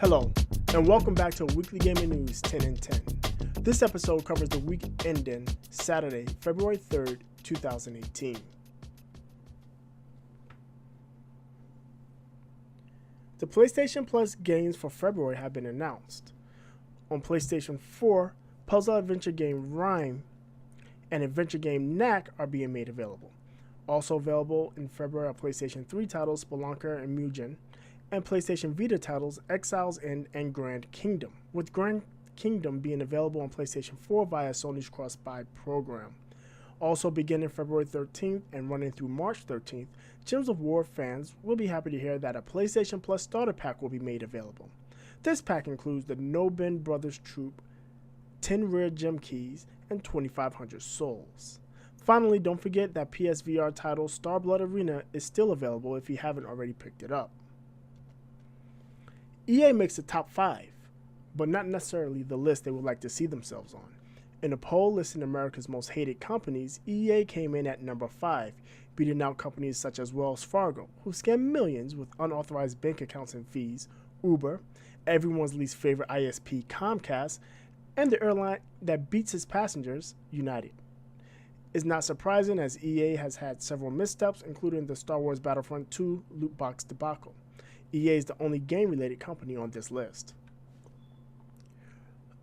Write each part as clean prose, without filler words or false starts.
Hello, and welcome back to Weekly Gaming News 10 in 10. This episode covers the week ending Saturday, February 3rd, 2018. The PlayStation Plus games for February have been announced. On PlayStation 4, puzzle adventure game Rhyme and adventure game Knack are being made available. Also available in February are PlayStation 3 titles Spelunker and Mugen, and PlayStation Vita titles Exile's End and Grand Kingdom, with Grand Kingdom being available on PlayStation 4 via Sony's cross-buy program. Also beginning February 13th and running through March 13th, Gems of War fans will be happy to hear that a PlayStation Plus starter pack will be made available. This pack includes the No-Bin Brothers Troop, 10 rare gem keys, and 2,500 souls. Finally, don't forget that PSVR title Starblood Arena is still available if you haven't already picked it up. EA makes the top 5, but not necessarily the list they would like to see themselves on. In a poll listing America's most hated companies, EA came in at number 5, beating out companies such as Wells Fargo, who scam millions with unauthorized bank accounts and fees, Uber, everyone's least favorite ISP Comcast, and the airline that beats its passengers, United. It's not surprising as EA has had several missteps, including the Star Wars Battlefront 2 loot box debacle. EA is the only game-related company on this list.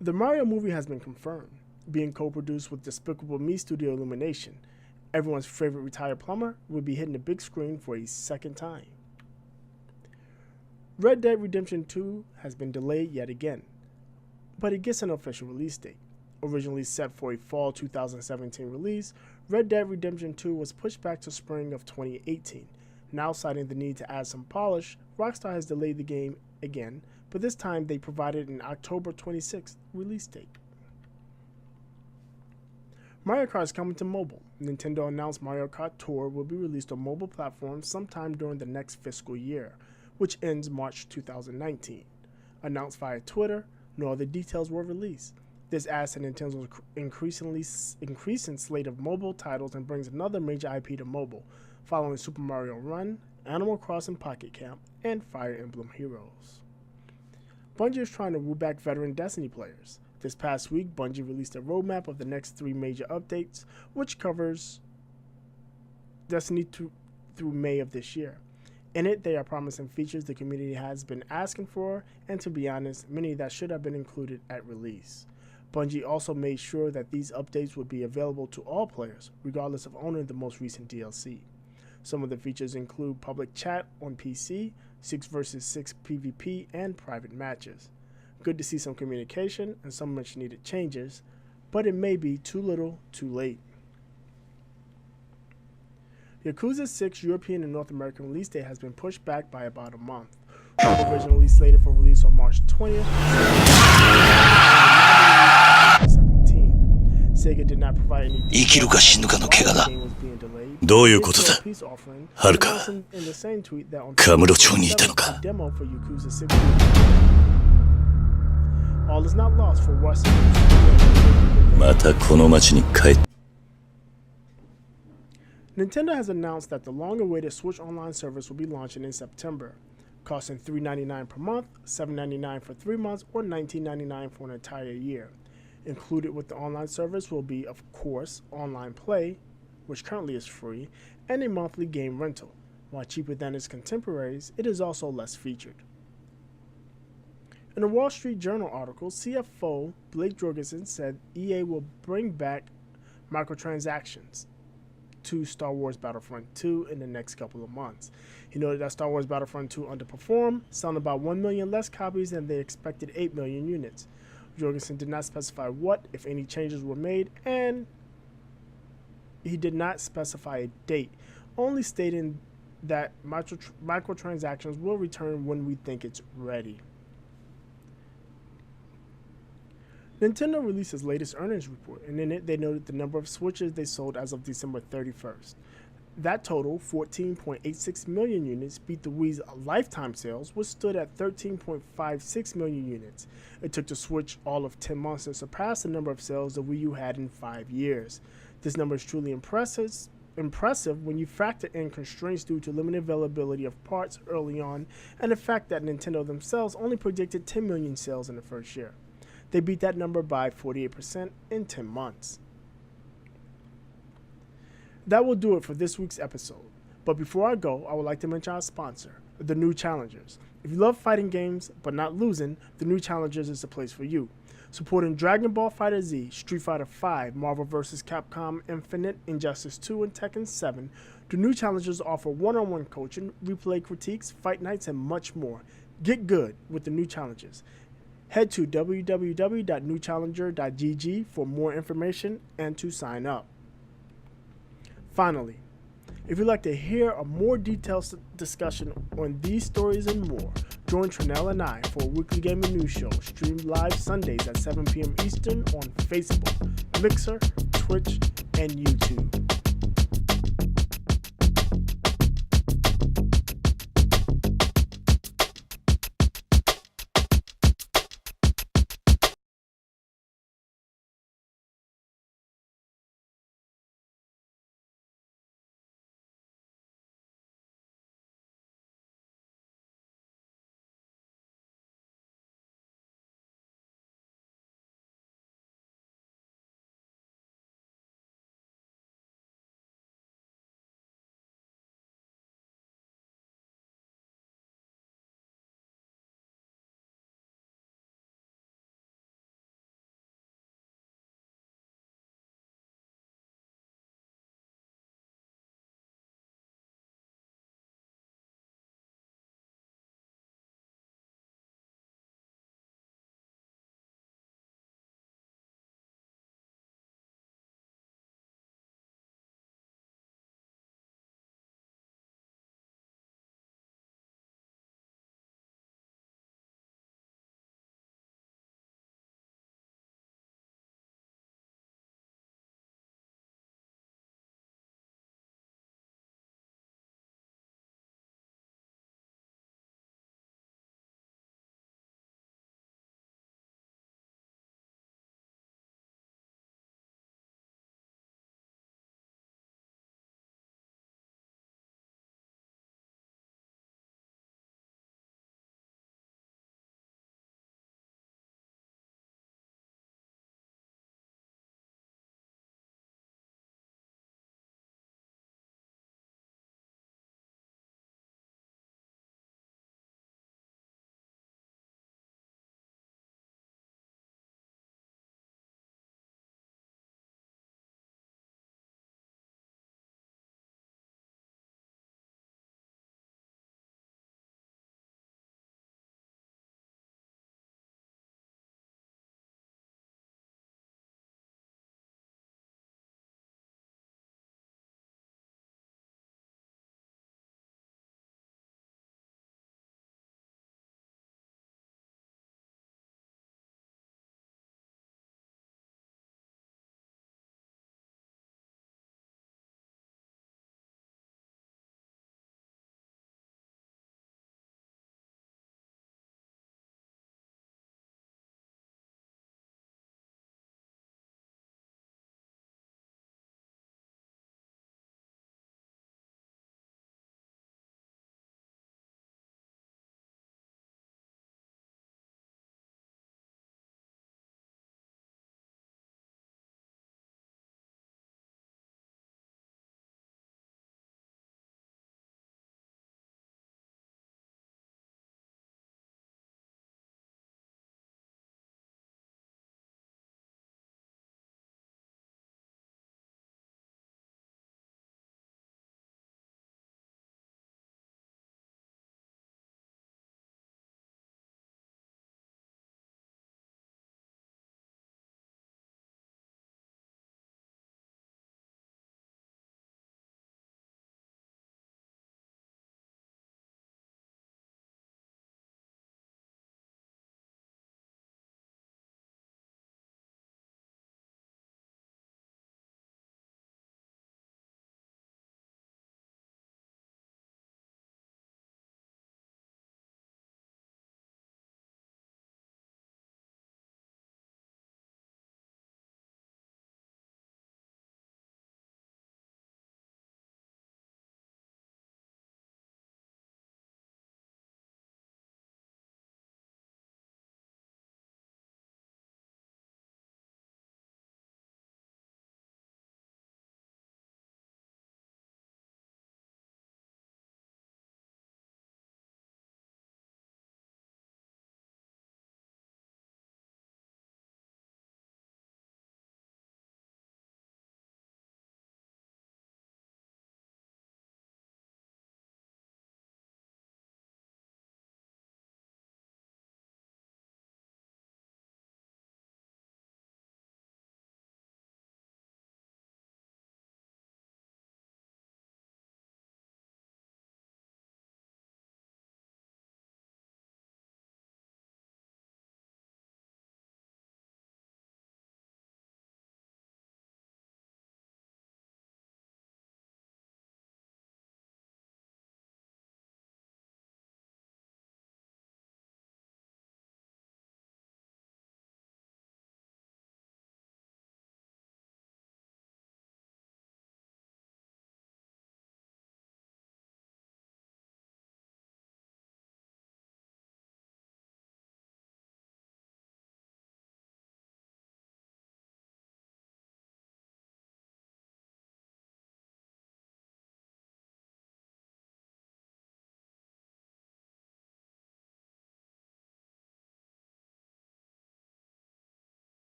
The Mario movie has been confirmed, being co-produced with Despicable Me Studio Illumination. Everyone's favorite retired plumber will be hitting the big screen for a second time. Red Dead Redemption 2 has been delayed yet again, but it gets an official release date. Originally set for a fall 2017 release, Red Dead Redemption 2 was pushed back to spring of 2018. Now citing the need to add some polish, Rockstar has delayed the game again, but this time they provided an October 26th release date. Mario Kart is coming to mobile. Nintendo announced Mario Kart Tour will be released on mobile platforms sometime during the next fiscal year, which ends March 2019. Announced via Twitter, no other details were released. This adds to Nintendo's increasing slate of mobile titles and brings another major IP to mobile, following Super Mario Run, Animal Crossing Pocket Camp, and Fire Emblem Heroes. Bungie is trying to woo back veteran Destiny players. This past week, Bungie released a roadmap of the next 3 major updates, which covers Destiny through May of this year. In it, they are promising features the community has been asking for, and to be honest, many that should have been included at release. Bungie also made sure that these updates would be available to all players, regardless of owning the most recent DLC. Some of the features include public chat on PC, 6 vs 6 PvP, and private matches. Good to see some communication and some much needed changes, but it may be too little, too late. Yakuza 6 European and North American release date has been pushed back by about a month. Originally slated for release on March 20th, 17th. Sega did not provide any details on how the game was being delayed. どういうことだはるかカムロ町にいたのか All is not lost for Western. またこの町に帰っ Nintendo has announced that the long-awaited Switch Online service will be launching in September, costing $3.99 per month, $7.99 for 3 months, or $19.99 for an entire year. Included with the online service will be, of course, online play, which currently is free, and a monthly game rental. While cheaper than its contemporaries, it is also less featured. In a Wall Street Journal article, CFO Blake Jorgensen said EA will bring back microtransactions to Star Wars Battlefront 2 in the next couple of months. He noted that Star Wars Battlefront 2 underperformed, selling about 1 million less copies than they expected 8 million units. Jorgensen did not specify what, if any, changes were made, and he did not specify a date, only stating that microtransactions will return when we think it's ready. Nintendo released its latest earnings report, and in it they noted the number of Switches they sold as of December 31st. That total, 14.86 million units, beat the Wii's lifetime sales, which stood at 13.56 million units. It took the Switch all of 10 months to surpass the number of sales the Wii U had in 5 years. This number is truly impressive impressive when you factor in constraints due to limited availability of parts early on and the fact that Nintendo themselves only predicted 10 million sales in the first year. They beat that number by 48% in 10 months. That will do it for this week's episode. But before I go, I would like to mention our sponsor, the New Challengers. If you love fighting games but not losing, the New Challengers is the place for you. Supporting Dragon Ball FighterZ, Street Fighter V, Marvel vs. Capcom Infinite, Injustice 2, and Tekken 7, the New Challengers offer one-on-one coaching, replay critiques, fight nights, and much more. Get good with the New Challengers. Head to www.newchallenger.gg for more information and to sign up. Finally, if you'd like to hear a more detailed discussion on these stories and more, join Trinell and I for a weekly gaming news show streamed live Sundays at 7 p.m. Eastern on Facebook, Mixer, Twitch, and YouTube.